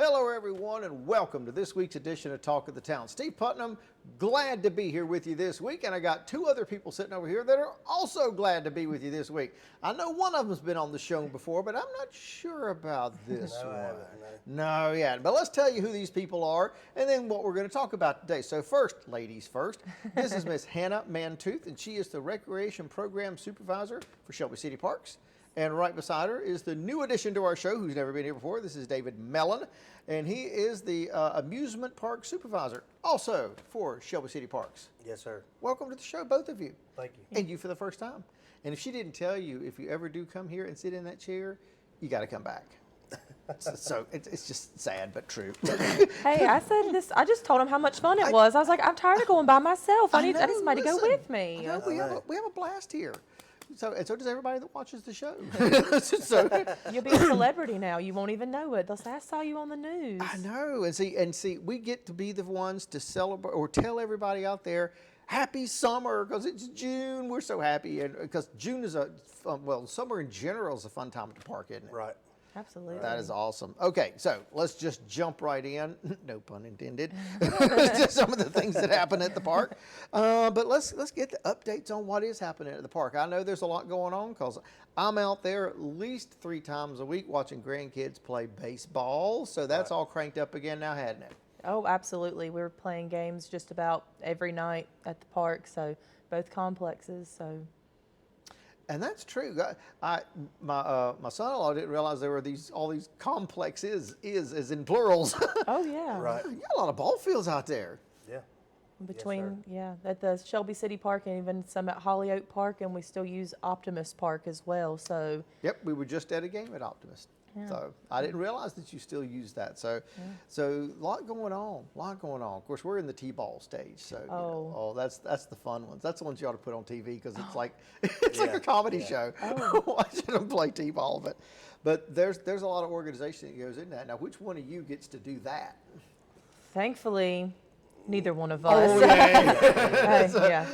Hello, everyone, and welcome to this week's edition of Talk of the Town. Steve Putnam, glad to be here with you this week, and I got two other people sitting over here that are also glad to be with you this week. I know one of them's been on the show before, but I'm not sure about this one. No, yeah, but let's tell you who these people are, and then what we're going to talk about today. So first, ladies first, this is Miss Hannah Mantooth, and she is the Recreation Program Supervisor for Shelby City Parks. And right beside her is the new addition to our show, who's never been here before. This is David Mellon, and he is the Amusement Park Supervisor, also for Shelby City Parks. Yes, sir. Welcome to the show, both of you. Thank you. And you for the first time. And if she didn't tell you, if you ever do come here and sit in that chair, you got to come back. So it's just sad but true. Hey, I said this. I just told him how much fun it was. I was like, I'm tired of going by myself. I need somebody to go with me. I know, we have a blast here. So, and so does everybody that watches the show. So, You'll be a celebrity now. You won't even know it. They'll say, I saw you on the news. I know. And see, we get to be the ones to celebrate or tell everybody out there, happy summer, because it's June. We're so happy. And because June is summer in general is a fun time at the park, isn't it? Right. Absolutely. That is awesome. Okay, so let's just jump right in. No pun intended. Just some of the things that happen at the park. But let's get the updates on what is happening at the park. I know there's a lot going on because I'm out there at least 3 times a week watching grandkids play baseball. So that's all cranked up again now, hadn't it? Oh, absolutely. We're playing games just about every night at the park. So both complexes. So. And that's true. My son-in-law didn't realize there were all these complexes, as in plurals. Oh, yeah. Right. You got a lot of ball fields out there. Yeah. Between, at the Shelby City Park and even some at Hollyoak Park, and we still use Optimist Park as well. So. Yep, we were just at a game at Optimist. Yeah. So I didn't realize that you still use that. So, so a lot going on. Of course, we're in the T-ball stage. So, that's the fun ones. That's the ones you ought to put on TV because it's like like a comedy show watching them play T-ball. But there's a lot of organization that goes in that. Now, which one of you gets to do that? Thankfully, neither one of us. Oh, yeah.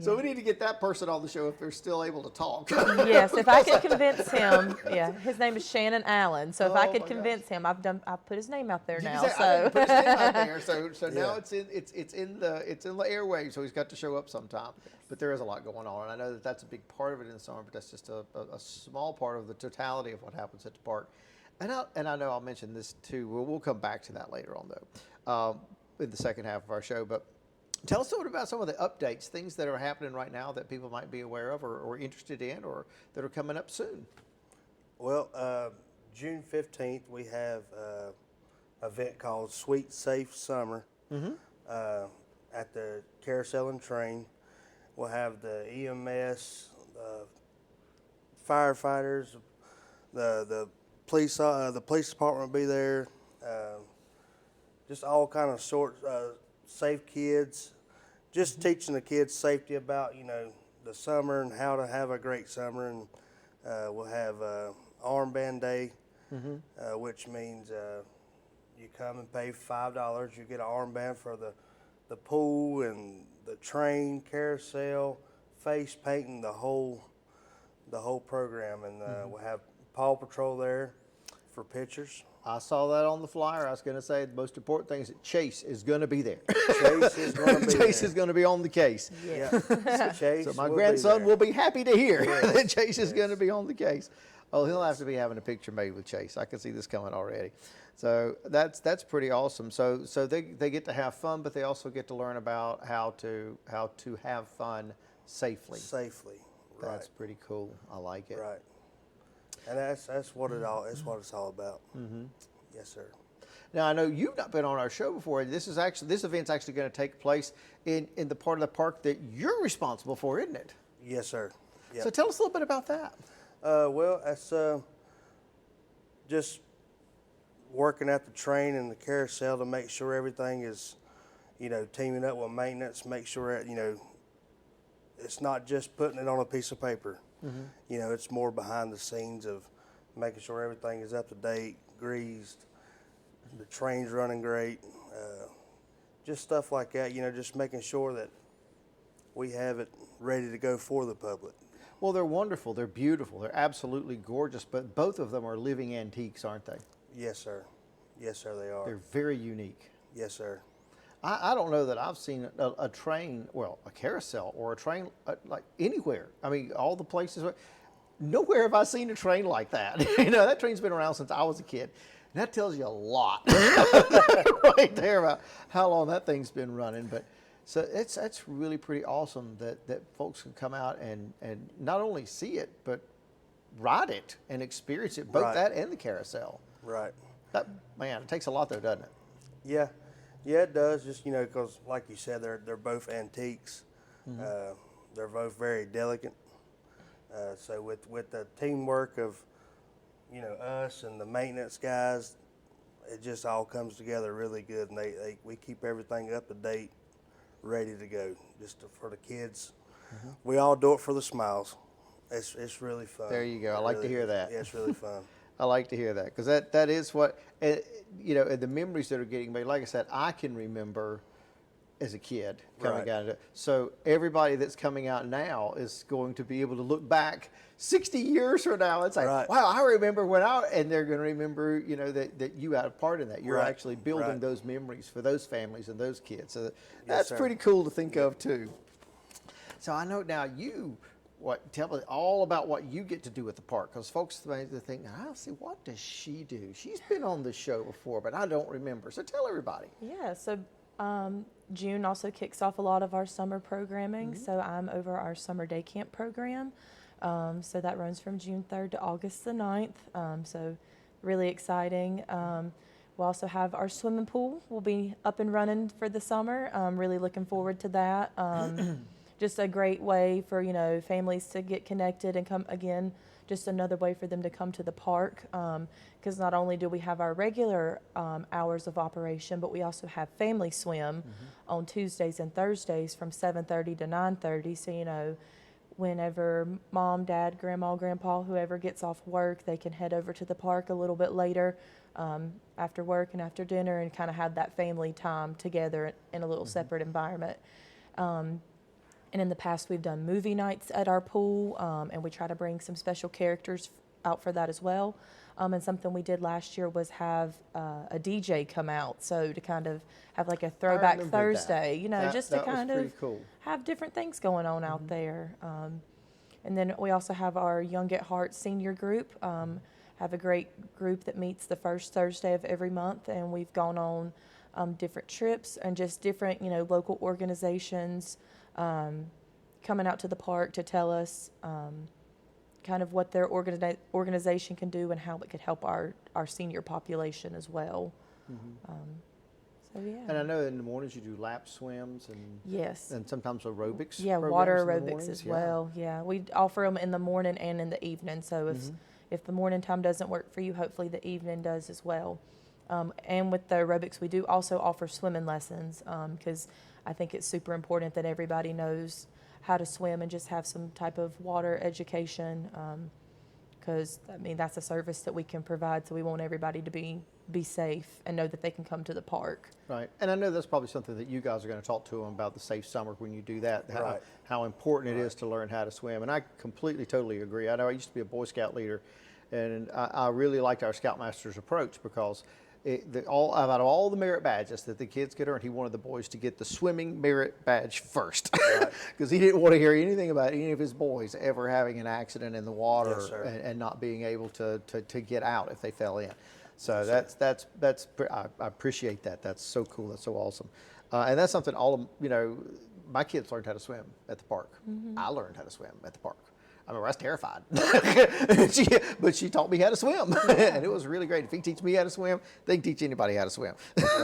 So we need to get that person on the show if they're still able to talk. Yes, if I could convince him, his name is Shannon Allen. So if I could convince him, I've put his name out there now. I put his name out there. So now it's in the airwaves. So he's got to show up sometime. But there is a lot going on, and I know that that's a big part of it in the summer. But that's just a small part of the totality of what happens at the park. And I know I'll mention this too. We'll come back to that later on though. In the second half of our show, but tell us a little about some of the updates, things that are happening right now that people might be aware of or interested in or that are coming up soon. Well, June 15th, we have an event called Sweet Safe Summer at the Carousel and Train. We'll have the EMS, firefighters, the police department will be there. Just all kind of safe kids, just teaching the kids safety about, the summer and how to have a great summer. And we'll have Armband Day, which means you come and pay $5. You get an armband for the pool and the train, carousel, face painting, the whole program. And we'll have Paw Patrol there for pictures. I saw that on the flyer. I was going to say the most important thing is that Chase is going to be there. Chase is going to be Chase is going to be on the case. Yeah. Chase so my grandson will be happy to hear that Chase is going to be on the case. Oh, he'll have to be having a picture made with Chase. I can see this coming already. So that's pretty awesome. So they get to have fun, but they also get to learn about how to have fun safely. Safely. Right. That's pretty cool. I like it. Right. And that's what it's all about. Mm-hmm. Yes, sir. Now I know you've not been on our show before. This event's actually going to take place in the part of the park that you're responsible for, isn't it? Yes, sir. Yep. So tell us a little bit about that. Well, that's just working at the train and the carousel to make sure everything is, teaming up with maintenance, make sure it's not just putting it on a piece of paper. Mm-hmm. It's more behind the scenes of making sure everything is up to date, greased, the train's running great, just stuff like that, just making sure that we have it ready to go for the public. Well, they're wonderful. They're beautiful. They're absolutely gorgeous, but both of them are living antiques, aren't they? Yes, sir. Yes, sir, they are. They're very unique. Yes, sir. I don't know that I've seen a train, well, a carousel or a train like anywhere. I mean, all the places. Nowhere have I seen a train like that. You know, that train's been around since I was a kid. And that tells you a lot right there about how long that thing's been running. But so that's really pretty awesome that folks can come out and not only see it, but ride it and experience it, both Right. that and the carousel. Right. That, man, it takes a lot though, doesn't it? Yeah, yeah, it does. Just because like you said, they're both antiques. They're both very delicate. So with the teamwork of us and the maintenance guys, it just all comes together really good, and we keep everything up to date, ready to go, for the kids. We all do it for the smiles. It's really fun. There you go. I It like to really hear is. that. Yeah, it's really fun. I like to hear that because that is what, and the memories that are getting made. Like I said, I can remember as a kid coming Right. out of it. So everybody that's coming out now is going to be able to look back 60 years from now. It's like, Right. wow, I remember and they're going to remember, that you had a part in that. You're Right. actually building Right. those memories for those families and those kids. So that's sir. pretty cool to think of too. So I know now tell me all about what you get to do at the park, because folks may think, I see, what does she do? She's been on the show before, but I don't remember. So tell everybody. Yeah, so June also kicks off a lot of our summer programming. So I'm over our summer day camp program. So that runs from June 3rd to August the 9th. So really exciting. We'll also have our swimming pool. We'll be up and running for the summer. Really looking forward to that. Just a great way for, families to get connected and come again, just another way for them to come to the park. Because not only do we have our regular hours of operation, but we also have family swim on Tuesdays and Thursdays from 7:30 to 9:30. So, whenever mom, dad, grandma, grandpa, whoever gets off work, they can head over to the park a little bit later after work and after dinner and kind of have that family time together in a little separate environment. And in the past, we've done movie nights at our pool, and we try to bring some special characters out for that as well. And something we did last year was have a DJ come out, so to kind of have like a throwback remembered Thursday, that. just That to was kind pretty of cool. have different things going on out there. And then we also have our Young at Heart senior group. Have a great group that meets the first Thursday of every month, and we've gone on different trips and just different, local organizations coming out to the park to tell us kind of what their organization can do and how it could help our senior population as well. So yeah. And I know in the mornings you do lap swims Yes. and sometimes aerobics. Yeah, water programs in the aerobics mornings. as well. Yeah, we offer them in the morning and in the evening. So if the morning time doesn't work for you, hopefully the evening does as well. And with the aerobics, we do also offer swimming lessons because I think it's super important that everybody knows how to swim and just have some type of water education. Because that's a service that we can provide, so we want everybody to be safe and know that they can come to the park. Right. And I know that's probably something that you guys are going to talk to them about, the safe summer when you do that, Right. how important it is to learn how to swim. And I completely, totally agree. I know I used to be a Boy Scout leader, and I really liked our Scoutmaster's approach because out of all the merit badges that the kids could earn, he wanted the boys to get the swimming merit badge first because he didn't want to hear anything about any of his boys ever having an accident in the water Yes, sir. and not being able to get out if they fell in. So I appreciate that. That's so cool. That's so awesome. And that's something my kids learned how to swim at the park. I learned how to swim at the park. I mean, I was terrified, but she taught me how to swim, and it was really great. If he teach me how to swim, they can teach anybody how to swim.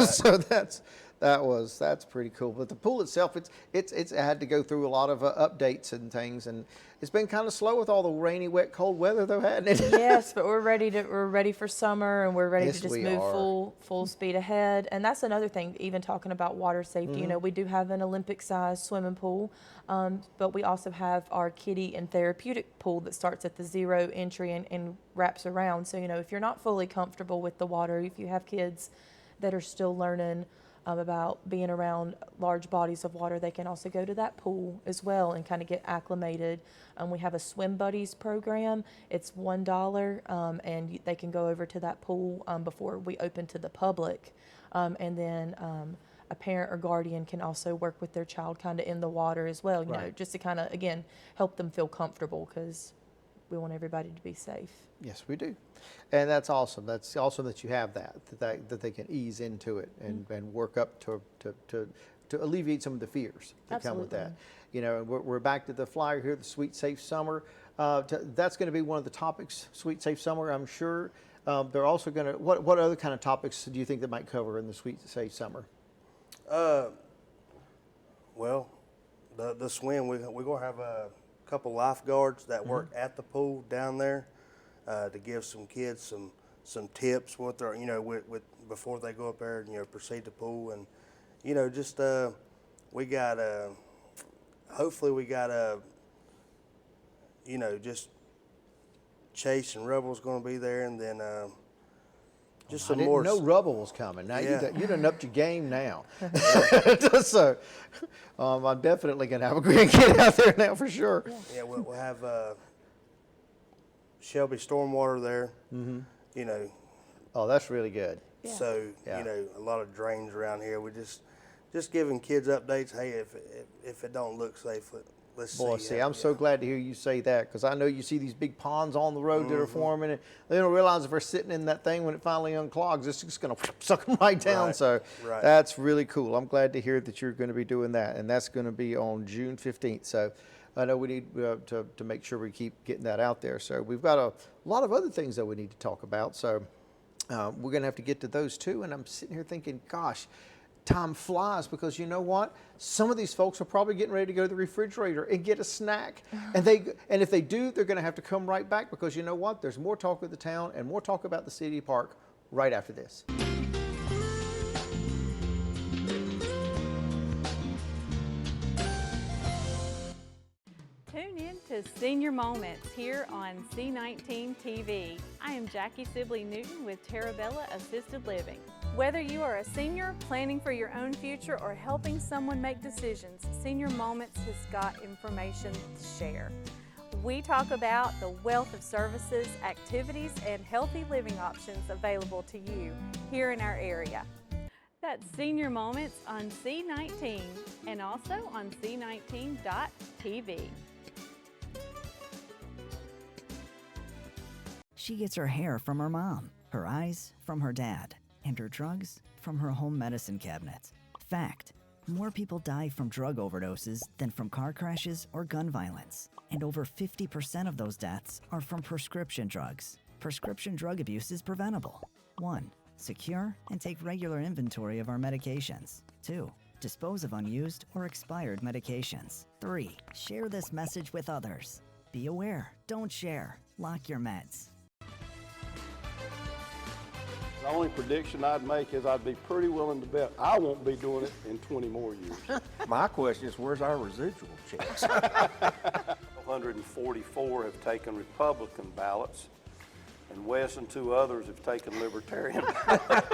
So that's pretty cool. But the pool itself, it's had to go through a lot of updates and things, and it's been kind of slow with all the rainy, wet, cold weather, though, hasn't it? Yes, but we're ready for summer, and we're ready Yes, to just we move are. full speed ahead. And that's another thing, even talking about water safety. We do have an Olympic-sized swimming pool, but we also have our kiddie and therapeutic pool that starts at the 0 entry and wraps around. So if you're not fully comfortable with the water, if you have kids that are still learning about being around large bodies of water. They can also go to that pool as well and kind of get acclimated. We have a Swim Buddies program. It's $1, and they can go over to that pool before we open to the public. And then a parent or guardian can also work with their child kind of in the water as well, you know, just to kind of, again, help them feel comfortable, because we want everybody to be safe. Yes, we do. And that's awesome. That's awesome that you have that they can ease into it and work up to alleviate some of the fears that come with that. Absolutely. You know, we're back to the flyer here, the Sweet Safe Summer. That's going to be one of the topics, Sweet Safe Summer, I'm sure. They're also going to, what other kind of topics do you think they might cover in the Sweet Safe Summer? Well, the swim, we're going to have a couple lifeguards that work at the pool down there to give some kids some tips what they're, you know, with before they go up there and, you know, proceed to pool. And, you know, just we got hopefully we got you know, just Chase and Rebel's going to be there, and then just some more. I didn't know Rubble was coming. Now Yeah. you done upped your game now. So I'm definitely going to have a grandkid out there now for sure. Yeah, we'll have Shelby Stormwater there. You know, Oh, that's really good. Yeah. so Yeah. you know, a lot of drains around here. We just giving kids updates. Hey, if it don't look safe, let's Boy, see. see, I'm so glad to hear you say that, because I know you see these big ponds on the road that are forming, and they don't realize if they're sitting in that thing when it finally unclogs, it's just going to suck them right down. Right, So right. that's really cool. I'm glad to hear that you're going to be doing that, and that's going to be on June 15th. So I know we need to make sure we keep getting that out there. So we've got a lot of other things that we need to talk about. So we're going to have to get to those too. And I'm sitting here thinking, gosh, time flies, because you know what? Some of these folks are probably getting ready to go to the refrigerator and get a snack. And if they do, they're going to have to come right back, because you know what? There's more talk of the town and more talk about the city park right after this. Tune in to Senior Moments here on C19 TV. I am Jackie Sibley Newton with Terabella Assisted Living. Whether you are a senior, planning for your own future, or helping someone make decisions, Senior Moments has got information to share. We talk about the wealth of services, activities, and healthy living options available to you here in our area. That's Senior Moments on C19 and also on C19.tv. She gets her hair from her mom, her eyes from her dad, and her drugs from her home medicine cabinet. Fact: more people die from drug overdoses than from car crashes or gun violence. And over 50% of those deaths are from prescription drugs. Prescription drug abuse is preventable. 1. Secure and take regular inventory of our medications. 2. Dispose of unused or expired medications. 3. Share this message with others. Be aware, don't share, lock your meds. The only prediction I'd make is I'd be pretty willing to bet I won't be doing it in 20 more years. My question is, where's our residual checks? 144 have taken Republican ballots, and Wes and 2 others have taken Libertarian ballots.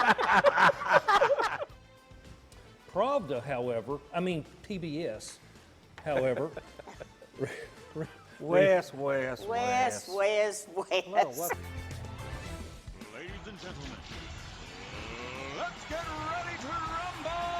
Pravda, however, TBS, however. Wes. Wes. Well, what- Ladies and gentlemen, let's get ready to rumble!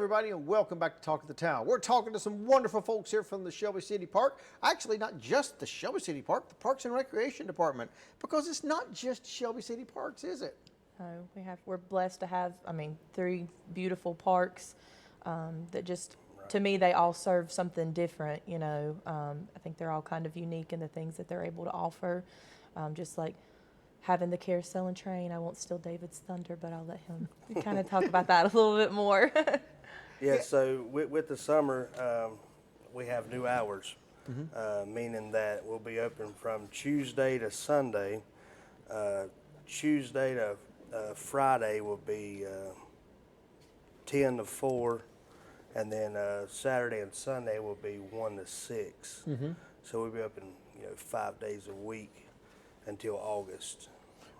everybody, and welcome back to Talk of the Town. We're talking to some wonderful folks here from the Shelby City Park. Actually, not just the Shelby City Park, the Parks and Recreation Department, because it's not just Shelby City Parks, is it? We're blessed to have, 3 beautiful parks that just, to me, they all serve something different, I think they're all kind of unique in the things that they're able to offer. Just like having the carousel and train. I won't steal David's thunder, but I'll let him kind of talk about that a little bit more. Yeah, so with the summer, we have new hours, meaning that we'll be open from Tuesday to Sunday. Tuesday to Friday will be 10 to 4, and then Saturday and Sunday will be 1 to 6. So we'll be open, 5 days a week until August,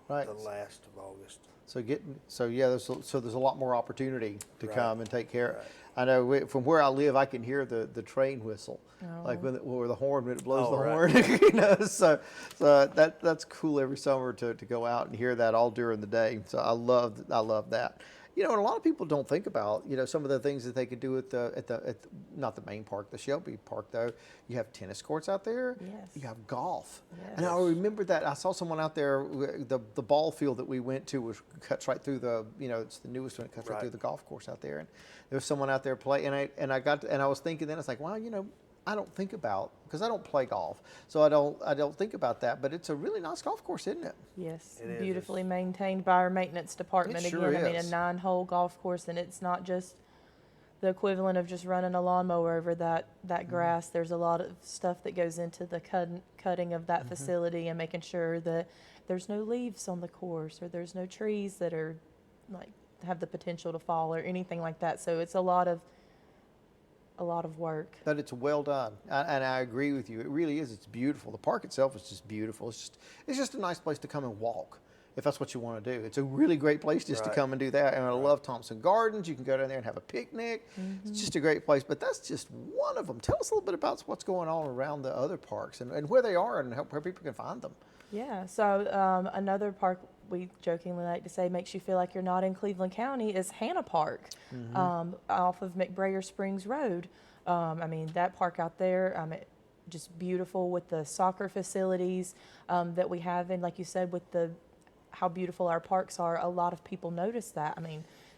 Right. the last of August. There's a lot more opportunity to Right. come and take care. Right. I know from where I live, I can hear the train whistle, like when the horn, when it blows the horn. So that's cool every summer to go out and hear that all during the day. So I love that. And a lot of people don't think about, some of the things that they could do at not the main park, the Shelby Park though. You have tennis courts out there. Yes. You have golf. Yes. And I remember that I saw someone out there. The ball field that we went to cuts right through it's the newest one. It cuts right through the golf course out there, and there was someone out there playing. And I was thinking then, it's like, wow, I don't think about, because I don't play golf, so I don't think about that. But it's a really nice golf course, isn't it? Yes, It is. beautifully maintained by our maintenance department. It sure Again, is. a 9-hole golf course, and it's not just the equivalent of just running a lawnmower over that grass. There's a lot of stuff that goes into the cutting of that facility and making sure that there's no leaves on the course, or there's no trees that are like have the potential to fall or anything like that. So it's a lot of work. But it's well done, and I agree with you. It really is. It's beautiful. The park itself is just beautiful. It's just a nice place to come and walk, if that's what you want to do. It's a really great place just to Right. come and do that. And I love Thompson Gardens. You can go down there and have a picnic. It's just a great place. But that's just one of them. Tell us a little bit about what's going on around the other parks and where they are and where people can find them. Yeah, so another park we jokingly like to say makes you feel like you're not in Cleveland County is Hannah Park, off of McBrayer Springs Road. That park out there, just beautiful with the soccer facilities that we have. And like you said, with how beautiful our parks are, a lot of people notice that.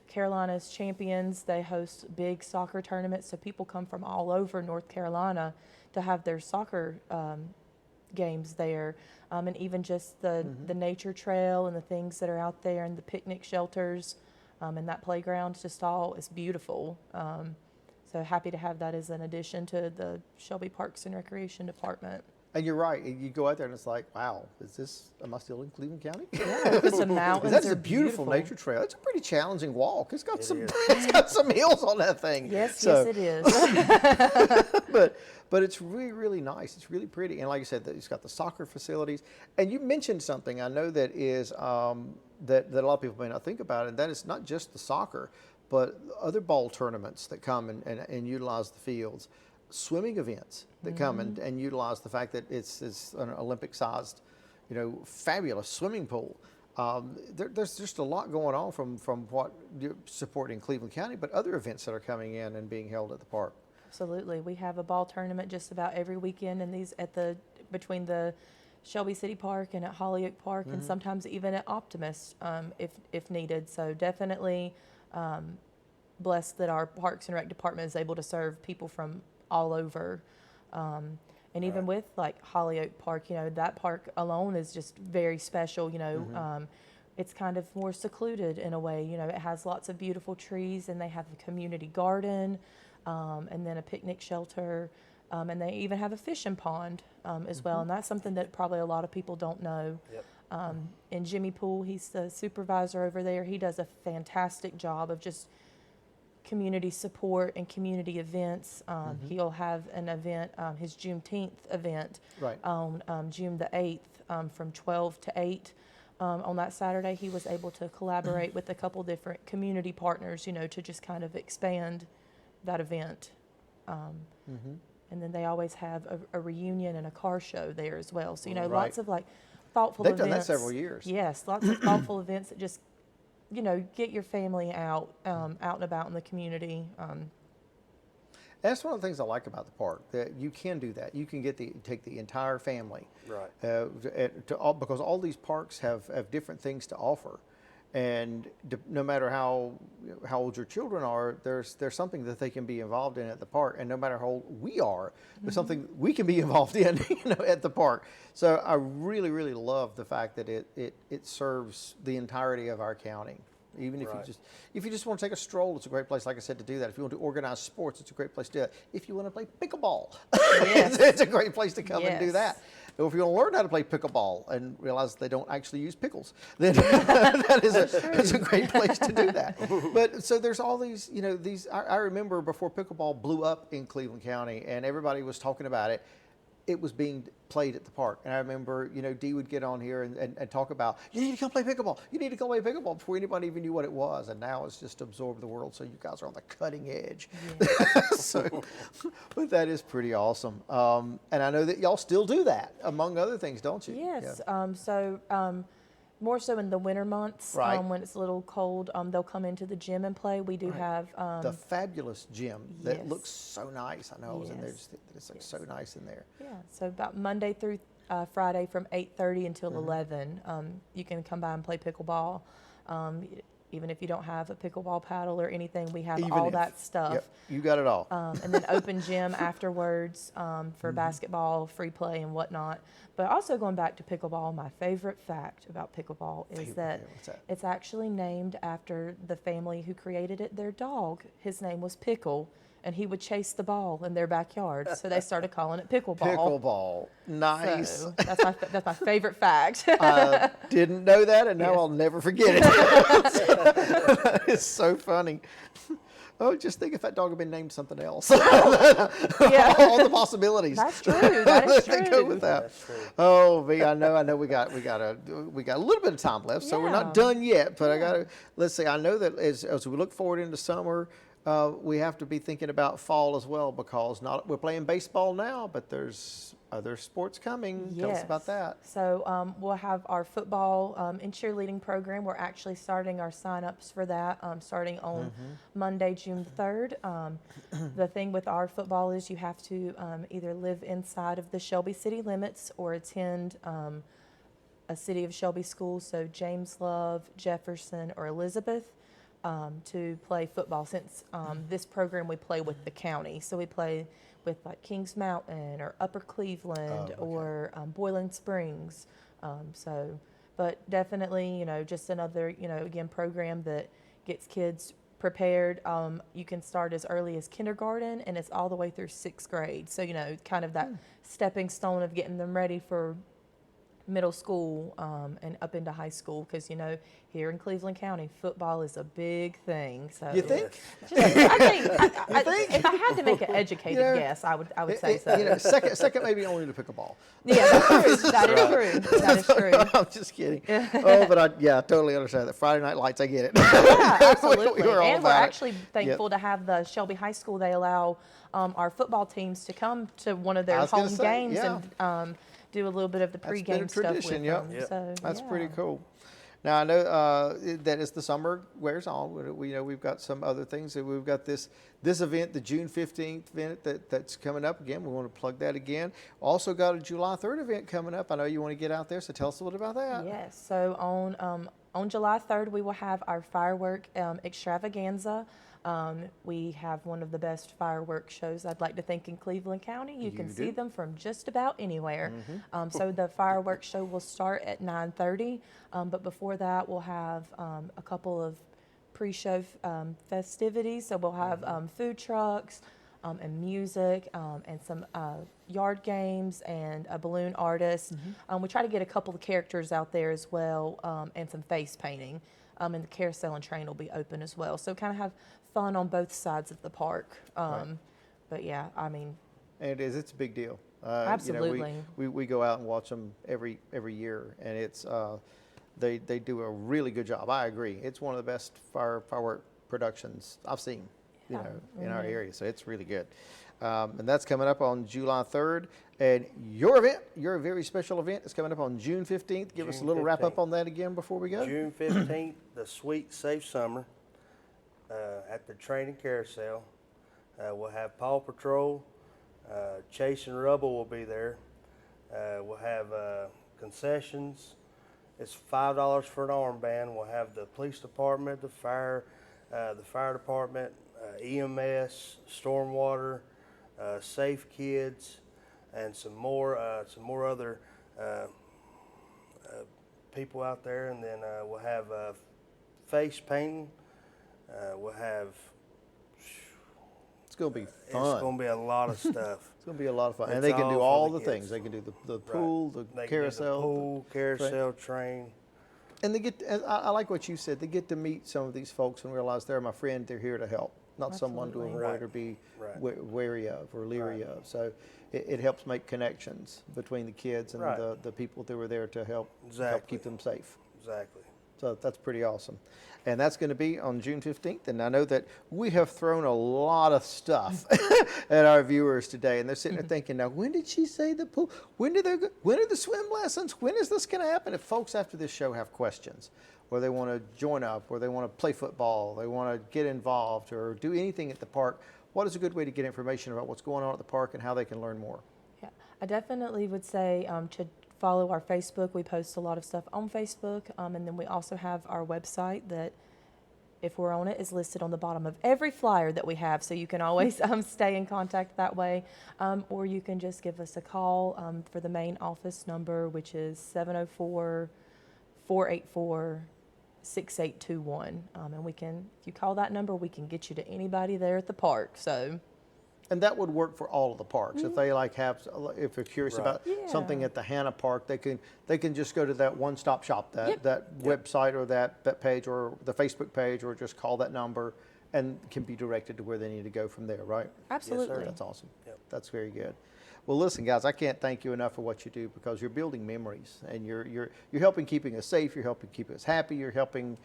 Carolina's champions, they host big soccer tournaments, so people come from all over North Carolina to have their soccer games there, and even just the nature trail and the things that are out there and the picnic shelters, and that playground, just all is beautiful. So happy to have that as an addition to the Shelby Parks and Recreation Department. And you're right. You go out there and it's like, wow, am I still in Cleveland County? Yeah, the mountains That's are a beautiful nature trail. It's a pretty challenging walk. It's got is. some hills on that thing. Yes, So- yes, it is. but it's really, really nice. It's really pretty. And like I said, it's got the soccer facilities. And you mentioned something I know that is that a lot of people may not think about, and that is not just the soccer, but other ball tournaments that come and utilize the fields. Swimming events that come and utilize the fact that it's an Olympic-sized, fabulous swimming pool. There's just a lot going on from what you're supporting Cleveland County, but other events that are coming in and being held at the park. Absolutely. We have a ball tournament just about every weekend, and between the Shelby City Park and at Hollyoak Park, and sometimes even at Optimist, if needed. So definitely blessed that our Parks and Rec department is able to serve people from all over. And even with like Hollyoak Park, that park alone is just very special. It's kind of more secluded in a way. It has lots of beautiful trees, and they have a community garden, and then a picnic shelter, and they even have a fishing pond as well. And that's something that probably a lot of people don't know. Yep. And Jimmy Poole, he's the supervisor over there. He does a fantastic job of just community support and community events. He'll have an event, his Juneteenth event, Right. on June the 8th from 12 to 8. On that Saturday, he was able to collaborate with a couple different community partners, to just kind of expand that event. And then they always have a reunion and a car show there as well. So, Right. lots of like thoughtful They've events. done that several years. Yes, lots of thoughtful events that just you know, get your family out, out and about in the community. That's one of the things I like about the park, that you can do that. You can take the entire family. Right. Because all these parks have different things to offer. And no matter how old your children are, there's something that they can be involved in at the park. And no matter how old we are, there's something we can be involved in, at the park. So I really, really love the fact that it serves the entirety of our county. Even if you just want to take a stroll, it's a great place, like I said, to do that. If you want to organize sports, it's a great place to do that. If you want to play pickleball, it's a great place to come and do that. Or if you want to learn how to play pickleball and realize they don't actually use pickles, then it's a great place to do that. But so there's all these, I remember before pickleball blew up in Cleveland County and everybody was talking about it, it was being played at the park. And I remember, Dee would get on here and talk about, you need to come play pickleball. You need to come play pickleball before anybody even knew what it was. And now it's just absorbed the world. So you guys are on the cutting edge. Yeah. But that is pretty awesome. And I know that y'all still do that, among other things, don't you? Yes. Yeah. More so in the winter months, Right. when it's a little cold, they'll come into the gym and play. We do have the fabulous gym that yes. looks so nice. I know I was in there. Yes. It's like so nice in there. yeah. So about Monday through Friday from 8:30 until 11, you can come by and play pickleball. Even if you don't have a pickleball paddle or anything, we have Even all if. that stuff. Yep, you got it all. And then open gym afterwards for basketball, free play, and whatnot. But also going back to pickleball, my favorite fact about pickleball is that what's that? it's actually named after the family who created it. Their dog, his name was Pickle, and he would chase the ball in their backyard. So they started calling it pickleball. Pickleball. Nice. So that's my favorite fact. I didn't know that, and now I'll never forget it. It's so funny. Oh, just think if that dog had been named something else. Yeah. All the possibilities. That's true. That is That true. go with that. That's true. Oh, V, I know we got a little bit of time left, so we're not Yeah. done yet. But let's see. I know that as we look forward into summer, we have to be thinking about fall as well, because we're playing baseball now, but there's other sports coming. Tell us about that. So we'll have our football and cheerleading program. We're actually starting our sign-ups for that starting on Monday, June 3rd. The thing with our football is you have to either live inside of the Shelby city limits or attend a City of Shelby school, so James Love, Jefferson, or Elizabeth, to play football. Since this program we play with the county, so we play with like Kings Mountain or Upper Cleveland or Boiling Springs. But definitely, just another, again, program that gets kids prepared. You can start as early as kindergarten and it's all the way through 6th grade. So, kind of that stepping stone of getting them ready for middle school and up into high school, because here in Cleveland County football is a big thing. So You think? I think if I had to make an educated guess, I would say so. Second maybe only to pickleball. Yeah, that's true. That is true. That is true. I'm just kidding. Oh, but I totally understand that. Friday Night Lights, I get it. Yeah, absolutely. We're all And we're about it. actually thankful to have the Shelby High School. They allow our football teams to come to one of I their was gonna home say, games yeah. and do a little bit of the That's been a pregame stuff with tradition, them. yep. So, That's pretty yeah. cool. Now I know that as the summer wears on, we've got some other things. We've got this event, the June 15th event that's coming up again. We want to plug that again. Also got a July 3rd event coming up. I know you want to get out there, so tell us a little about that. Yes. So on July 3rd, we will have our firework extravaganza. We have one of the best fireworks shows, I'd like to think, in Cleveland County. You can see them from just about anywhere. So the fireworks show will start at 9:30, but before that we'll have a couple of pre-show festivities. So we'll have food trucks and music and some yard games and a balloon artist. We try to get a couple of characters out there as well, and some face painting. And the carousel and train will be open as well. So kind of have fun on both sides of the park. But yeah, I mean, It's a big deal. Absolutely. We go out and watch them every year, and it's they do a really good job. I agree. It's one of the best firework productions I've seen. you know, in our area. So it's really good. And that's coming up on July 3rd. And your event, your very special event, is coming up on June 15th. Give us a June little wrap up 15th. on that again before we go. June 15th, the Sweet Safe Summer at the Training Carousel. We'll have Paw Patrol, Chase and Rubble will be there. We'll have concessions. It's $5 for an armband. We'll have the police department, the fire department, EMS, stormwater, Safe Kids, and some more other people out there. And then we'll have face painting. We'll have. It's going to be It's fun. going to be a lot of stuff. It's going to be a lot of fun. And It's they can do all for all the the kids. things. They can do the Right. pool, the They can do carousel. the pool, carousel, train. And they get, I like what you said, they get to meet some of these folks and realize they're my friend, they're here to help, not someone to Absolutely. avoid or be Right. wary of or leery Right. of. So it helps make connections between the kids and Right. the people that were there to help Exactly. keep them safe. Exactly. So that's pretty awesome. And that's going to be on June 15th. And I know that we have thrown a lot of stuff at our viewers today. And they're sitting there thinking, now, when did she say the pool? When are the swim lessons? When is this going to happen? If folks after this show have questions, or they want to join up, or they want to play football, they want to get involved, or do anything at the park, what is a good way to get information about what's going on at the park and how they can learn more? Yeah, I definitely would say to follow our Facebook. We post a lot of stuff on Facebook, and then we also have our website that, if we're on it, is listed on the bottom of every flyer that we have, so you can always stay in contact that way. Or you can just give us a call for the main office number, which is 704-484-6821. And we can, if you call that number, we can get you to anybody there at the park. So. And that would work for all of the parks. If they if they're curious about something Yeah. at the Hannah Park, they can just go to that one-stop shop, Yep. that website or that page or the Facebook page, or just call that number and can be directed to where they need to go from there, right? Absolutely. That's awesome. Yep. That's very good. Well, listen, guys, I can't thank you enough for what you do, because you're building memories and you're helping keeping us safe. You're helping keep us happy. You're helping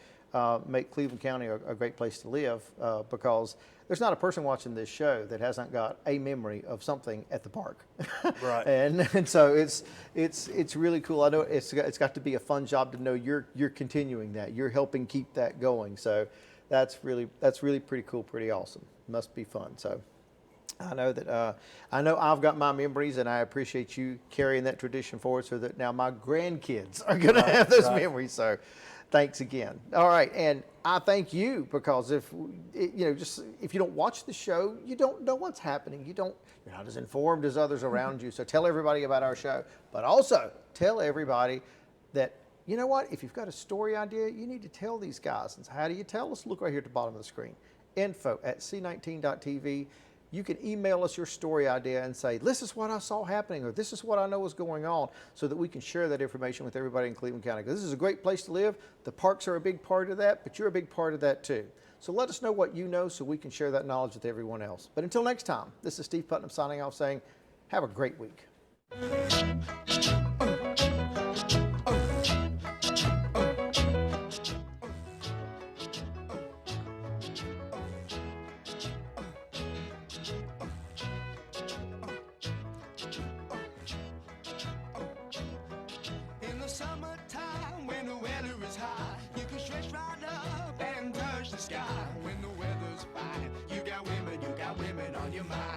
make Cleveland County a great place to live, because there's not a person watching this show that hasn't got a memory of something at the park. Right. And so it's really cool. I know it's got to be a fun job to know you're continuing that. You're helping keep that going. So that's really pretty cool, pretty awesome. Must be fun. So I know that I've got my memories, and I appreciate you carrying that tradition forward, so that now my grandkids are going to have those memories. So thanks again. All right, and I thank you, because if you don't watch the show, you don't know what's happening. You're not as informed as others around you. So tell everybody about our show, but also tell everybody that, you know what, if you've got a story idea, you need to tell these guys. And so how do you tell us? Look right here at the bottom of the screen. info@c19.tv. You can email us your story idea and say, this is what I saw happening, or this is what I know is going on, so that we can share that information with everybody in Cleveland County. Because this is a great place to live. The parks are a big part of that, but you're a big part of that too. So let us know what you know, so we can share that knowledge with everyone else. But until next time, this is Steve Putnam signing off, saying, have a great week. In the summertime, when the weather is high, you can stretch right up and touch the sky. When the weather's fine, you got women on your mind.